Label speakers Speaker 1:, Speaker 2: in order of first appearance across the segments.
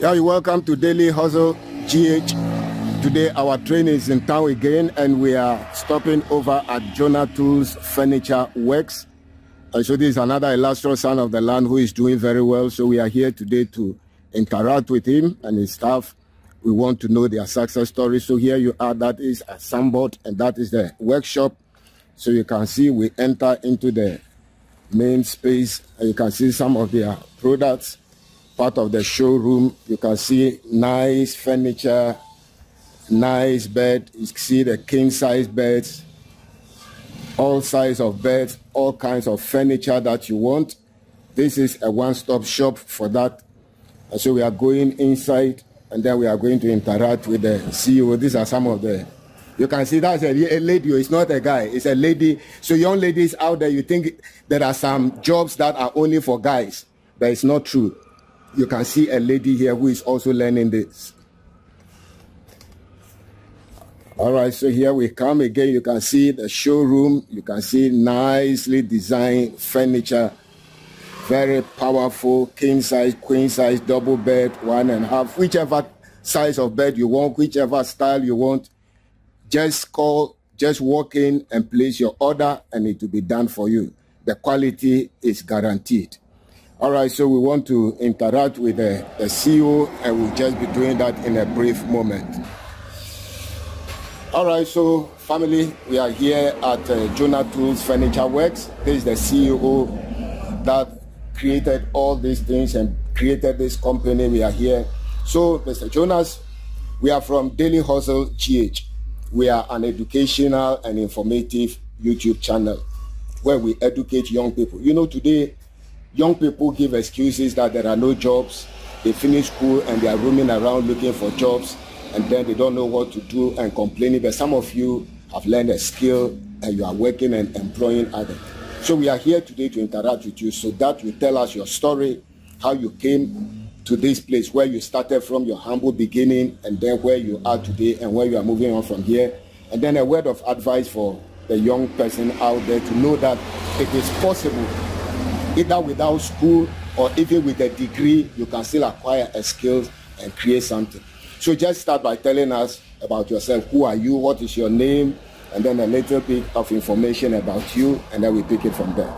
Speaker 1: Yeah, you're welcome to Daily Hustle GH. Today our train is in town again and we are stopping over at Jonatools Furniture Works. And so this is another illustrious son of the land who is doing very well. So we are here today to interact with him and his staff. We want to know their success story. So here you are, that is a signboard and that is the workshop. So you can see we enter into the main space and you can see some of their products. Part of the showroom, you can see nice furniture, nice bed. You see the king size beds, all size of beds, all kinds of furniture that you want. This is a one-stop shop for that. And so we are going inside and then we are going to interact with the CEO. These are some of the, you can see that's a lady, it's not a guy, it's a lady. So young ladies out there, you think there are some jobs that are only for guys, but it's not true. You can see a lady here who is also learning this. All right, so here we come again. You can see the showroom. You can see nicely designed furniture. Very powerful, king size, queen size, double bed, 1.5. Whichever size of bed you want, whichever style you want, just call, just walk in and place your order and it will be done for you. The quality is guaranteed. All right, so we want to interact with the CEO and we'll just be doing that in a brief moment. All right, so family, we are here at Jonatools Furniture Works. This is the CEO that created all these things and created this company. We are here. So, Mr. Jonas, we are from Daily Hustle GH. We are an educational and informative YouTube channel where we educate young people. You know, today, young people give excuses that there are no jobs. They finish school and they are roaming around looking for jobs and then they don't know what to do and complaining. But some of you have learned a skill and you are working and employing others. So we are here today to interact with you so that you tell us your story, how you came to this place, where you started from, your humble beginning, and then where you are today and where you are moving on from here. And then a word of advice for the young person out there to know that it is possible. Either without school or even with a degree, you can still acquire a skill and create something. So just start by telling us about yourself. Who are you? What is your name? And then a little bit of information about you, and then we pick it from there.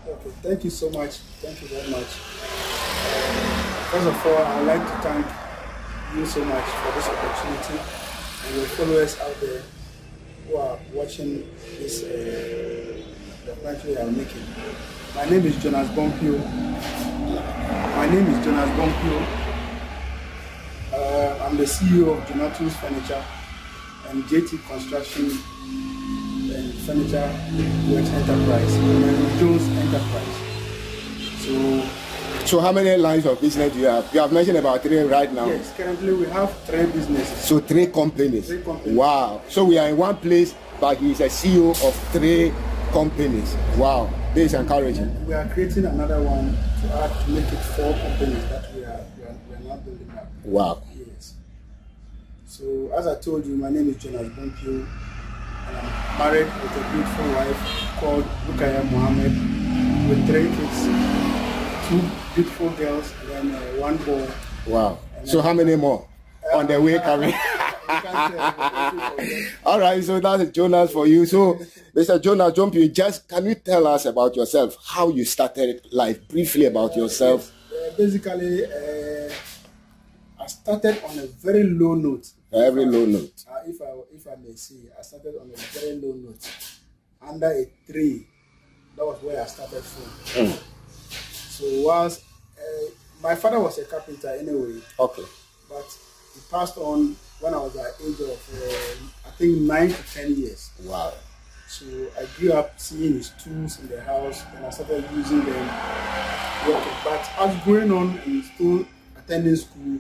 Speaker 2: Okay, thank you so much. Thank you very much. First of all, I would like to thank you so much for this opportunity and your followers out there who are watching this documentary I'm making. My name is Jonas Bongpieo. I'm the CEO of Jonatools Furniture and JT Construction and Furniture Works Enterprise, and Jones Enterprise.
Speaker 1: So how many lines of business do you have? You have mentioned about 3 right now.
Speaker 2: Yes, currently we have 3 businesses.
Speaker 1: So 3 companies.
Speaker 2: 3 companies.
Speaker 1: Wow. So we are in one place, but he is a CEO of 3 companies. Wow. This is encouraging.
Speaker 2: We are creating another one to add to make it 4 companies that we are now building up.
Speaker 1: Wow.
Speaker 2: Yes. So as I told you, my name is Jonas Bongpieo, and I'm married with a beautiful wife called Rukaya Mohammed with 3 kids, 2 beautiful girls and then 1 boy.
Speaker 1: Wow. So how many more on the way coming? All right, so that's Jonas for you. So, Mr. Jonas Bongpieo, just can you tell us about yourself, how you started life, briefly about yourself?
Speaker 2: Basically, I started on a very low note.
Speaker 1: Very low note.
Speaker 2: If I may say, I started on a very low note, under a tree. That was where I started from. So whilst my father was a carpenter anyway.
Speaker 1: Okay.
Speaker 2: But he passed on when I was at the age of, I think 9 to 10 years.
Speaker 1: Wow.
Speaker 2: So I grew up seeing his tools in the house and I started using them. But as growing on and still attending school,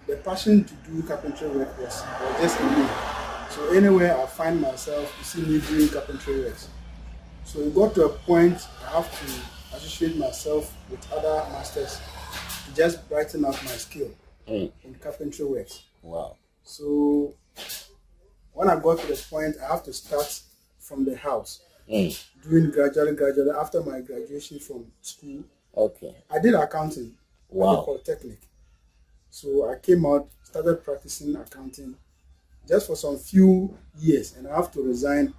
Speaker 2: the passion to do carpentry work was just in me. So anywhere I find myself, you see me doing carpentry work. So it got to a point I have to associate myself with other masters to just brighten up my skill in carpentry work.
Speaker 1: Wow.
Speaker 2: So when I got to the point, I have to start from the house, doing gradually. After my graduation from school,
Speaker 1: okay,
Speaker 2: I did accounting,
Speaker 1: wow,
Speaker 2: Polytechnic. So I came out, started practicing accounting just for some few years, and I have to resign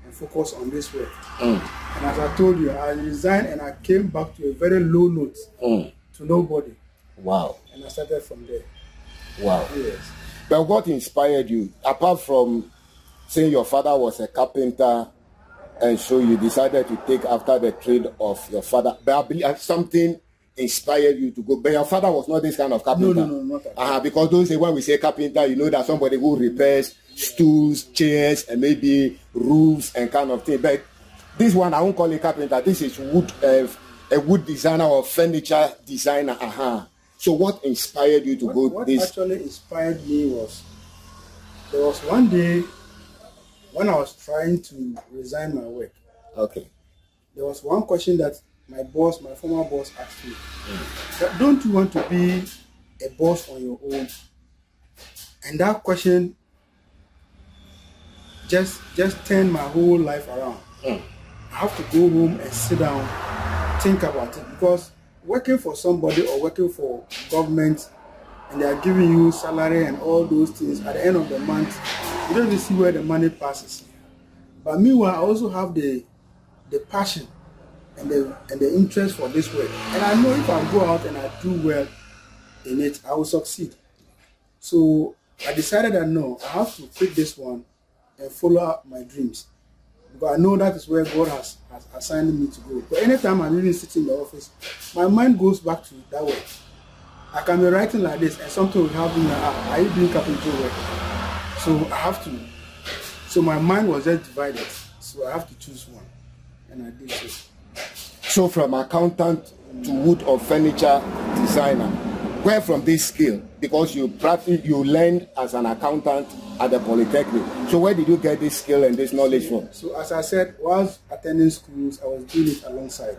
Speaker 2: and focus on this work. And as I told you, I resigned and I came back to a very low note to nobody.
Speaker 1: Wow.
Speaker 2: And I started from there.
Speaker 1: Wow.
Speaker 2: Yes.
Speaker 1: But what inspired you, apart from saying your father was a carpenter, and so you decided to take after the trade of your father, but I believe something inspired you to go. But your father was not this kind of carpenter.
Speaker 2: No, not at all.
Speaker 1: Because those say when we say carpenter, you know that somebody who repairs stools, chairs, and maybe roofs and kind of thing. But this one, I won't call it carpenter. This is wood, a wood designer or furniture designer. So what inspired you to go this?
Speaker 2: What actually inspired me was, there was one day when I was trying to resign my work.
Speaker 1: Okay.
Speaker 2: There was one question that my former boss asked me. That, don't you want to be a boss on your own? And that question just turned my whole life around. I have to go home and sit down, think about it, because working for somebody or working for government and they are giving you salary and all those things, at the end of the month, you don't even see where the money passes. But meanwhile, I also have the passion and the interest for this work. And I know if I go out and I do well in it, I will succeed. So I decided that no, I have to quit this one and follow up my dreams. Because I know that is where God has assigned me to go. But anytime I'm even sitting in the office, my mind goes back to that work. I can be writing like this and something will happen like, are you doing carpentry work? So I have to. So my mind was just divided. So I have to choose one. And I did so.
Speaker 1: So from accountant to wood or furniture designer, where from this skill? Because you learned as an accountant at the Polytechnic. So where did you get this skill and this knowledge from?
Speaker 2: So as I said, whilst attending schools, I was doing it alongside.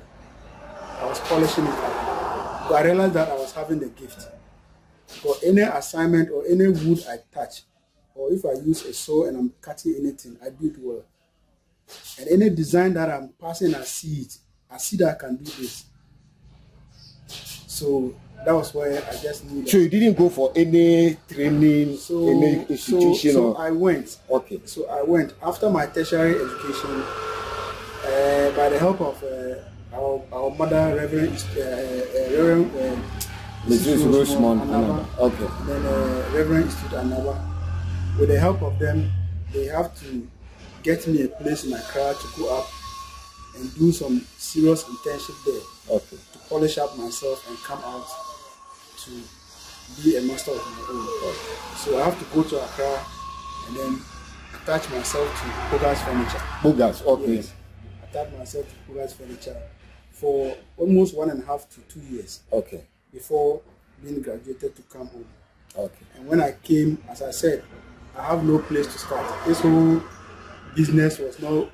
Speaker 2: I was polishing it up. But I realized that I was having the gift. For any assignment or any wood I touch, or if I use a saw and I'm cutting anything, I do it well. And any design that I'm passing, I see it. I see that I can do this. So that was why I just knew that. So
Speaker 1: you didn't go for any training, any institution?
Speaker 2: So I went.
Speaker 1: Okay.
Speaker 2: So I went. After my tertiary education, by the help of our mother, Reverend
Speaker 1: Mrs. Rosemont Anaba. Okay.
Speaker 2: Then Reverend Institute Anaba. With the help of them, they have to get me a place in Accra to go up and do some serious internship there.
Speaker 1: Okay.
Speaker 2: To polish up myself and come out to be a master of my own. Okay. So I have to go to Accra and then attach myself to Bogas Furniture.
Speaker 1: Bogas, okay.
Speaker 2: Yes. Attach myself to Bogas Furniture for almost 1.5 to 2 years.
Speaker 1: Okay. Before
Speaker 2: being graduated to come home.
Speaker 1: Okay.
Speaker 2: And when I came, as I said, I have no place to start. This whole business was not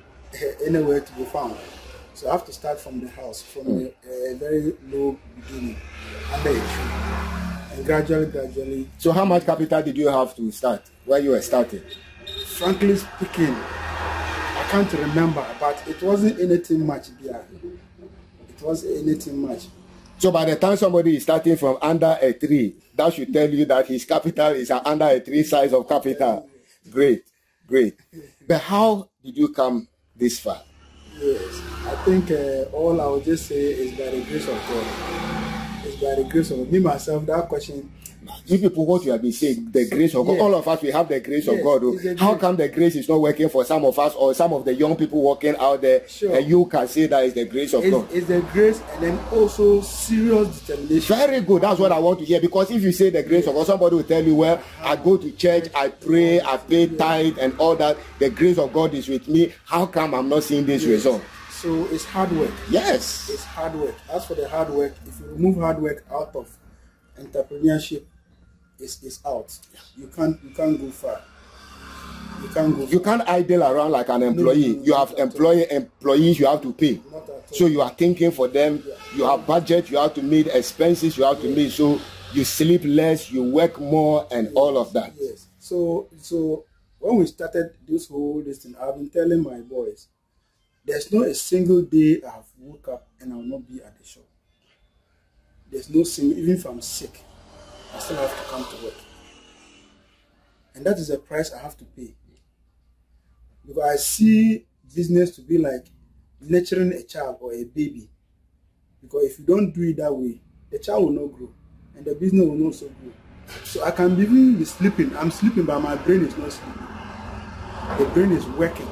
Speaker 2: anywhere to be found. So I have to start from the house, from a very low beginning, under a tree. And gradually.
Speaker 1: So how much capital did you have to start, where you were starting?
Speaker 2: Frankly speaking, I can't remember, but it wasn't anything much there. It wasn't anything much.
Speaker 1: So by the time somebody is starting from under a tree, that should tell you that his capital is under a tree size of capital. Great, great. But how did you come this far?
Speaker 2: Yes, I think all I would just say is by the grace of God. It's by the grace of God. Me, myself, that question.
Speaker 1: You people, what you have been saying, the grace of God. All of us, we have the grace of God. How come the grace is not working for some of us or some of the young people working out there?
Speaker 2: Sure.
Speaker 1: And you can say that is the grace of God.
Speaker 2: It's the grace and then also serious determination.
Speaker 1: Very good. That's what I want to hear. Because if you say the grace of God, somebody will tell you, well, I go to church, I pray, I pay tithe and all that. The grace of God is with me. How come I'm not seeing this result?
Speaker 2: So it's hard work.
Speaker 1: Yes.
Speaker 2: It's hard work. As for the hard work, if you remove hard work out of entrepreneurship, it's out. You can't go far. You can't idle around like an employee.
Speaker 1: No, you have employees you have to pay. So you are thinking for them. Yeah. You have budget. You have to meet expenses. You have to meet. So you sleep less. You work more, and all of that.
Speaker 2: Yes. So when we started this thing, I've been telling my boys, there's not a single day I have woke up and I will not be at the shop. There's no single, even if I'm sick. I still have to come to work. And that is the price I have to pay. Because I see business to be like nurturing a child or a baby. Because if you don't do it that way, the child will not grow. And the business will not so grow. So I can even be sleeping. I'm sleeping, but my brain is not sleeping. The brain is working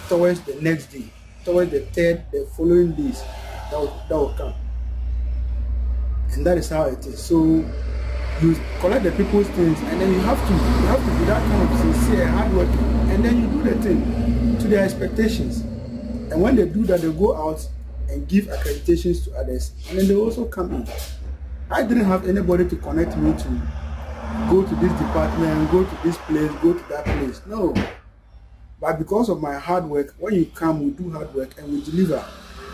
Speaker 2: towards the next day, towards the following days that will come. And that is how it is. So you collect the people's things, and then you have to be that kind of sincere, hardworking, and then you do the thing to their expectations. And when they do that, they go out and give accreditations to others, and then they also come in. I didn't have anybody to connect me to go to this department, go to this place, go to that place. No. But because of my hard work, when you come, we do hard work and we deliver.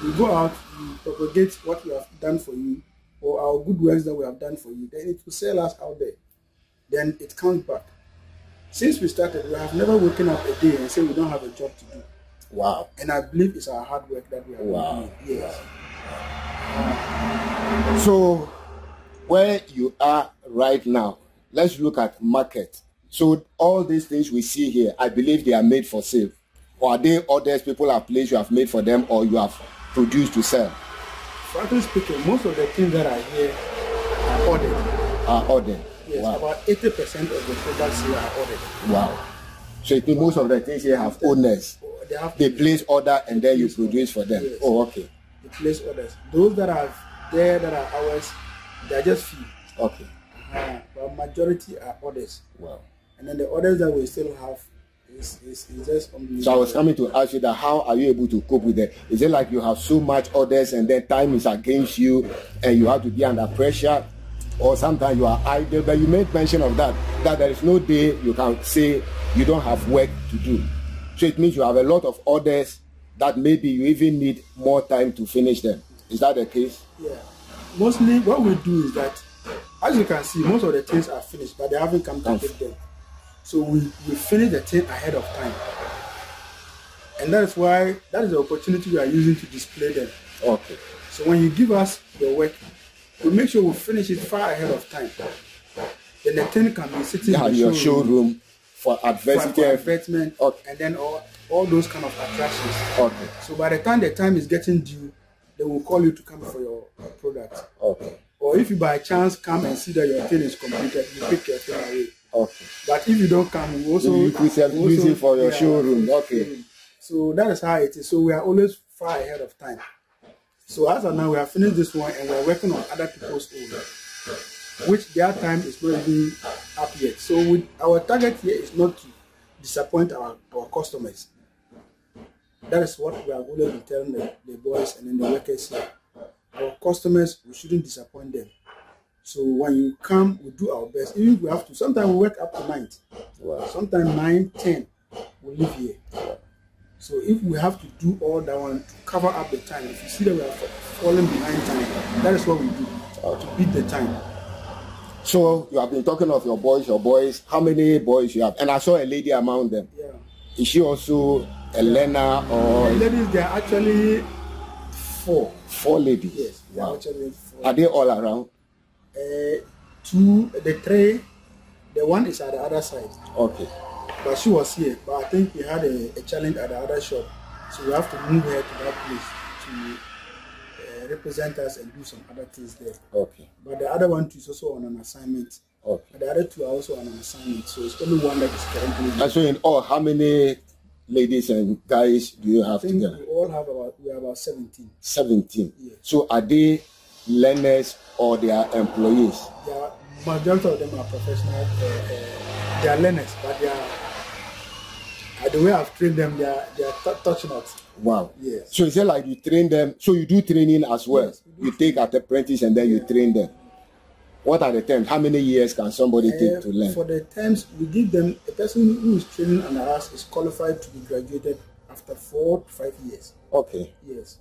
Speaker 2: We go out, we propagate what we have done for you, or our good works that we have done for you. Then it will sell us out there. Then it comes back. Since we started, we have never woken up a day and said we don't have a job to do.
Speaker 1: Wow.
Speaker 2: And I believe it's our hard work that we have done. Yes.
Speaker 1: So, where you are right now, let's look at market. So all these things we see here, I believe they are made for sale. Or are they orders people have placed, you have made for them, or you have produced to sell?
Speaker 2: Frankly speaking, most of the things that are here are ordered.
Speaker 1: Are ordered?
Speaker 2: Yes,
Speaker 1: wow.
Speaker 2: About 80% of the products here are ordered.
Speaker 1: Wow. So it means most of the things here have owners. They place order and then you produce for them. Yes. Oh, okay.
Speaker 2: They place orders. Those that are there, that are ours, they are just few.
Speaker 1: Okay.
Speaker 2: But majority are orders.
Speaker 1: Wow.
Speaker 2: And then the orders that we still have is just unbelievable.
Speaker 1: So I was coming to ask you that how are you able to cope with it? Is it like you have so much orders and then time is against you and you have to be under pressure? Or sometimes you are idle, but you made mention of that there is no day you can say you don't have work to do. So it means you have a lot of orders that maybe you even need more time to finish them. Is that the case?
Speaker 2: Yeah. Mostly what we do is that, as you can see, most of the things are finished, but they haven't come to take them. So we finish the thing ahead of time. And that is the opportunity we are using to display them.
Speaker 1: Okay.
Speaker 2: So when you give us the work, we make sure we finish it far ahead of time. Then the thing can be sitting in
Speaker 1: your showroom for advertisement,
Speaker 2: okay. And then all those kind of attractions.
Speaker 1: Okay.
Speaker 2: So by the time is getting due, they will call you to come for your product.
Speaker 1: Okay.
Speaker 2: Or if you by chance come and see that your thing is completed, you pick your thing away.
Speaker 1: Okay.
Speaker 2: But if you don't come, you also
Speaker 1: use it for your showroom. Okay.
Speaker 2: So that is how it is. So we are always far ahead of time. So as of now, we have finished this one and we're working on other people's own, which their time is not even up yet. So our target here is not to disappoint our customers. That is what we have always been telling the boys and then the workers here. Our customers, we shouldn't disappoint them. So when you come, we do our best. Even if we have to, sometimes we work up to night.
Speaker 1: Wow.
Speaker 2: Sometimes 9, 10, we live here. Wow. So if we have to do all that one to cover up the time, if you see that we are falling behind time, that is what we do, to beat the time.
Speaker 1: So you have been talking of your boys. How many boys you have? And I saw a lady among them.
Speaker 2: Yeah.
Speaker 1: Is she also a learner or?
Speaker 2: The ladies, they are actually 4.
Speaker 1: 4 ladies?
Speaker 2: Yes.
Speaker 1: Wow.
Speaker 2: Actually 4.
Speaker 1: Are they all around?
Speaker 2: 2, the 3, the one is at the other side.
Speaker 1: Okay.
Speaker 2: But she was here. But I think we had a challenge at the other shop. So we have to move her to that place to represent us and do some other things there.
Speaker 1: Okay.
Speaker 2: But the other one is also on an assignment.
Speaker 1: Okay.
Speaker 2: But the other 2 are also on an assignment. So it's only one that is currently.
Speaker 1: And so in all, how many ladies and guys do you have together?
Speaker 2: We are about 17.
Speaker 1: 17.
Speaker 2: Yes. So
Speaker 1: are they learners or they are employees?
Speaker 2: Majority of them are professional. They are learners, but they are. The way I've trained them, they are touching us.
Speaker 1: Wow.
Speaker 2: Yes.
Speaker 1: So is it like you train them? So you do training as well? Yes, you take at apprentice and then you train them. What are the terms? How many years can somebody take to learn?
Speaker 2: For the terms, we give them, a person who is training under us is qualified to be graduated after 4 to 5 years.
Speaker 1: Okay.
Speaker 2: Yes.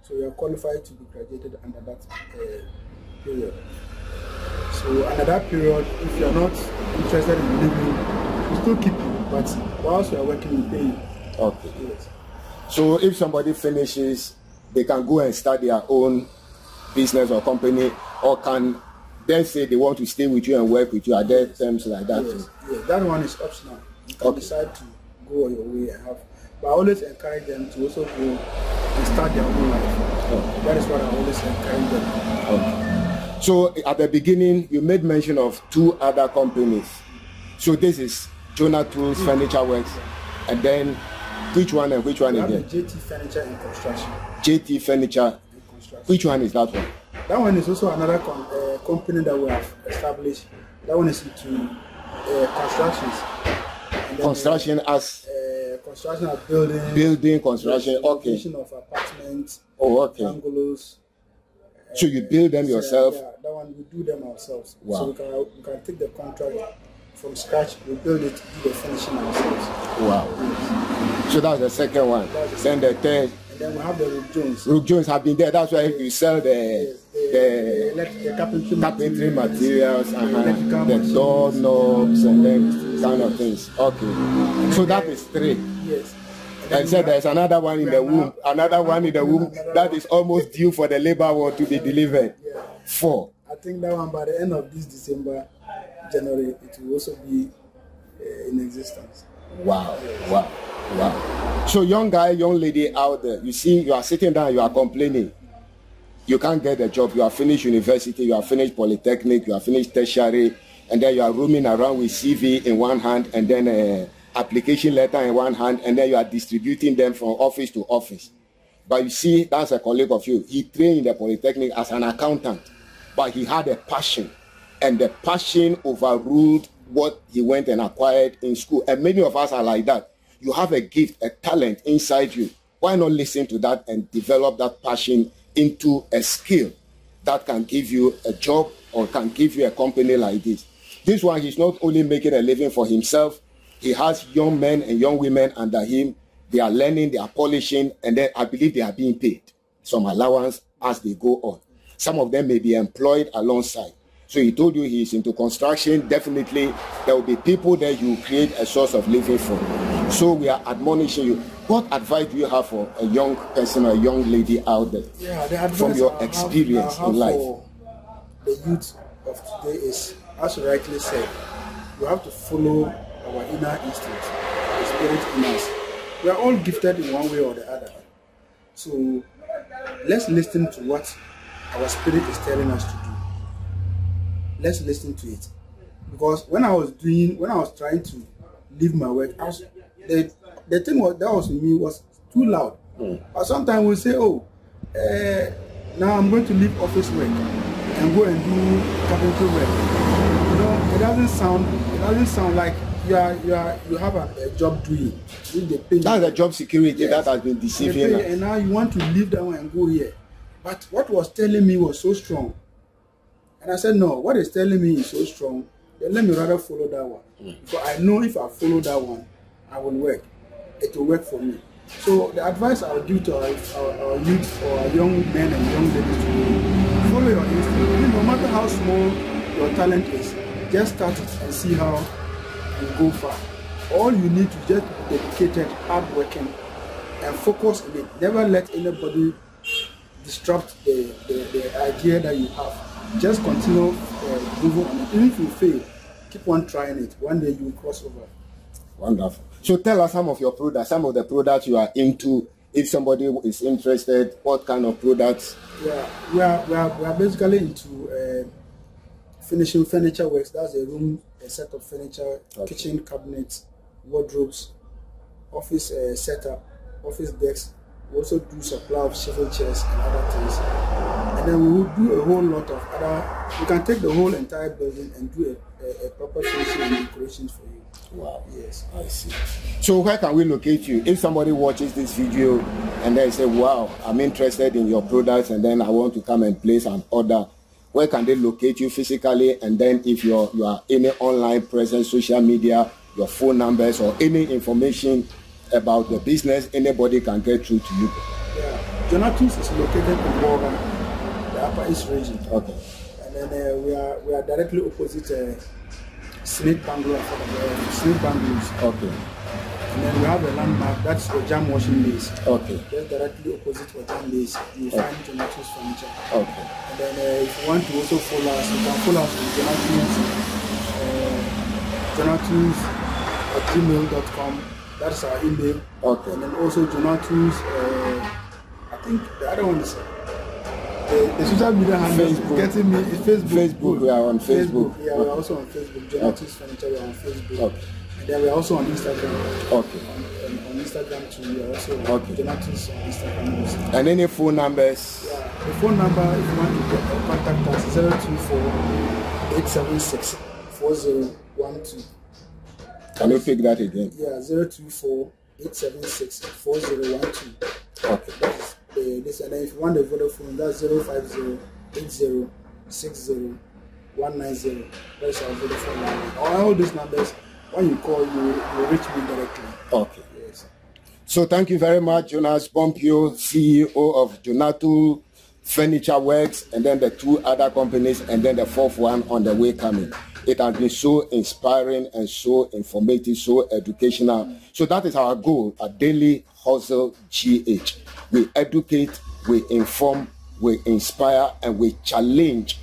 Speaker 2: So you are qualified to be graduated under that period. So under that period, if you are not interested in living, we still keep you. But whilst you are working, we pay you.
Speaker 1: Okay.
Speaker 2: Yes.
Speaker 1: So if somebody finishes, they can go and start their own business or company, or can They say they want to stay with you and work with you. Are there terms like that?
Speaker 2: Yes, yes. That one is optional. You can decide to go your way and have. But I always encourage them to also go and start their own life. Okay. That is what I always encourage them.
Speaker 1: Okay. So at the beginning, you made mention of 2 other companies. So this is Jonatools Furniture Works, and then which one and which one again?
Speaker 2: JT Furniture and Construction.
Speaker 1: JT Furniture and Construction. Which one is that one?
Speaker 2: That one is also another company that we have established. That one is into constructions.
Speaker 1: Construction as
Speaker 2: construction of buildings.
Speaker 1: Building construction. Okay.
Speaker 2: Construction of apartments.
Speaker 1: Oh, okay.
Speaker 2: Bungalows.
Speaker 1: So you build them yourself?
Speaker 2: Yeah, that one we do them ourselves.
Speaker 1: Wow.
Speaker 2: So we can take the contract from scratch. We build it, do the finishing ourselves.
Speaker 1: Wow. So that's the second one. Then the third.
Speaker 2: And then we have the Rook Jones.
Speaker 1: Rook Jones have been there. That's why you sell the carpentry materials, the door knobs and then kind of things. Okay. So that is 3.
Speaker 2: Yes.
Speaker 1: And said there's another one in the womb. Another one in the womb that is almost due for the labor one to be delivered. 4.
Speaker 2: I think that one by the end of this December, January, it will also be in existence.
Speaker 1: Wow, wow, wow. So young guy, young lady out there, you see, you are sitting down, you are complaining. You can't get a job. You have finished university, you have finished polytechnic, you have finished tertiary, and then you are roaming around with CV in one hand and then an application letter in one hand, and then you are distributing them from office to office. But you see, that's a colleague of you. He trained in the polytechnic as an accountant, but he had a passion, and the passion overruled what he went and acquired in school. And many of us are like that. You have a gift, a talent inside you. Why not listen to that and develop that passion into a skill that can give you a job or can give you a company like this? This one, he's not only making a living for himself, he has young men and young women under him. They are learning, they are polishing, and then I believe they are being paid some allowance as they go on. Some of them may be employed alongside. So he told you he is into construction. Definitely, there will be people that you create a source of living for. So we are admonishing you. What advice do you have for a young person or a young lady out there?
Speaker 2: Yeah, the advice
Speaker 1: from your experience in life.
Speaker 2: For the youth of today is, as you rightly said, you have to follow our inner instincts, the spirit in us. We are all gifted in one way or the other. So let's listen to what our spirit is telling us to do. Let's listen to it. Because when I was trying to leave my work, the thing that was with me was too loud. But sometimes we say, oh, now I'm going to leave office work and go and do carpentry work. You know, it doesn't sound like you have a job doing.
Speaker 1: That's a job security that has been deceiving us.
Speaker 2: And now you want to leave that one and go here. But what was telling me was so strong. And I said, no, what is telling me is so strong, then let me rather follow that one. Because I know if I follow that one, I will work. It will work for me. So the advice I would give to our youth or our young men and young ladies to follow your instinct. No matter how small your talent is, just start it and see how you go far. All you need to just be dedicated, hardworking, and focus on it. Never let anybody disrupt the idea that you have. Just continue moving on it. Even if you fail, keep on trying it. One day you will cross over.
Speaker 1: Wonderful. So tell us some of your products, some of the products you are into. If somebody is interested, what kind of products?
Speaker 2: Yeah, we are basically into finishing furniture works. That's a room, a set of furniture, kitchen cabinets, wardrobes, office setup, office desks. We also do supply of swivel chairs and other things. And then we will do a whole lot of other. You can take the whole entire building and do a proper finishing and decorations for you.
Speaker 1: Wow.
Speaker 2: Yes.
Speaker 1: I see. So where can we locate you? If somebody watches this video and they say, wow, I'm interested in your products and then I want to come and place an order, where can they locate you physically? And then if you are any online presence, social media, your phone numbers or any information about the business, anybody can get through to you.
Speaker 2: Yeah. Jonatools is located in Bolgatanga, the Upper East region.
Speaker 1: Okay.
Speaker 2: And then we are directly opposite Smith Bungalows.
Speaker 1: Okay.
Speaker 2: And then we have a landmark, that's the jam washing base.
Speaker 1: Okay.
Speaker 2: Just directly opposite for jam base, you find Jonatools furniture.
Speaker 1: Okay.
Speaker 2: And then if you want to also follow us, you can follow us on Jonatools@gmail.com. That's our email.
Speaker 1: Okay.
Speaker 2: And then also Jonatools, I think the other one is the social media handle is getting me. It's Facebook.
Speaker 1: Facebook, we are on Facebook.
Speaker 2: Yeah, we are also on Facebook. Jonatools Furniture, we are on Facebook.
Speaker 1: Okay.
Speaker 2: And then we are also on Instagram.
Speaker 1: Okay.
Speaker 2: On Instagram too, we are also
Speaker 1: okay.
Speaker 2: Jonatools on Instagram also.
Speaker 1: And any phone numbers?
Speaker 2: Yeah, the phone number, if you want to contact us, 024-876-4012.
Speaker 1: Can you pick that again?
Speaker 2: Yeah, 024-876-4012.
Speaker 1: Okay.
Speaker 2: That's this, and then if you want the Vodafone, that's 050-80-60-190. That's our Vodafone number. All these numbers, when you call, you reach me directly.
Speaker 1: Okay.
Speaker 2: Yes.
Speaker 1: So thank you very much, Jonas Bongpieo, CEO of Jonatools Furniture Works, and then the 2 other companies, and then the 4th one on the way coming. It has been so inspiring and so informative, so educational. So that is our goal at Daily Hustle GH. We educate, we inform, we inspire, and we challenge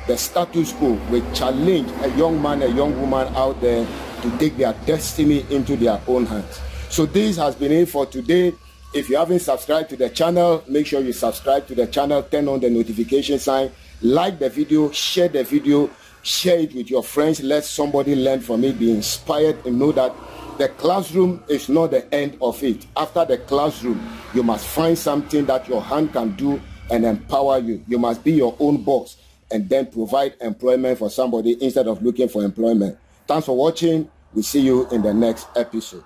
Speaker 1: the status quo. We challenge a young man, a young woman out there to take their destiny into their own hands. So this has been it for today. If you haven't subscribed to the channel, make sure you subscribe to the channel, turn on the notification sign, like the video, share the video, share it with your friends. Let somebody learn from it, be inspired, and know that the classroom is not the end of it. After the classroom, you must find something that your hand can do and empower you. You must be your own boss and then provide employment for somebody instead of looking for employment. Thanks for watching. We'll see you in the next episode.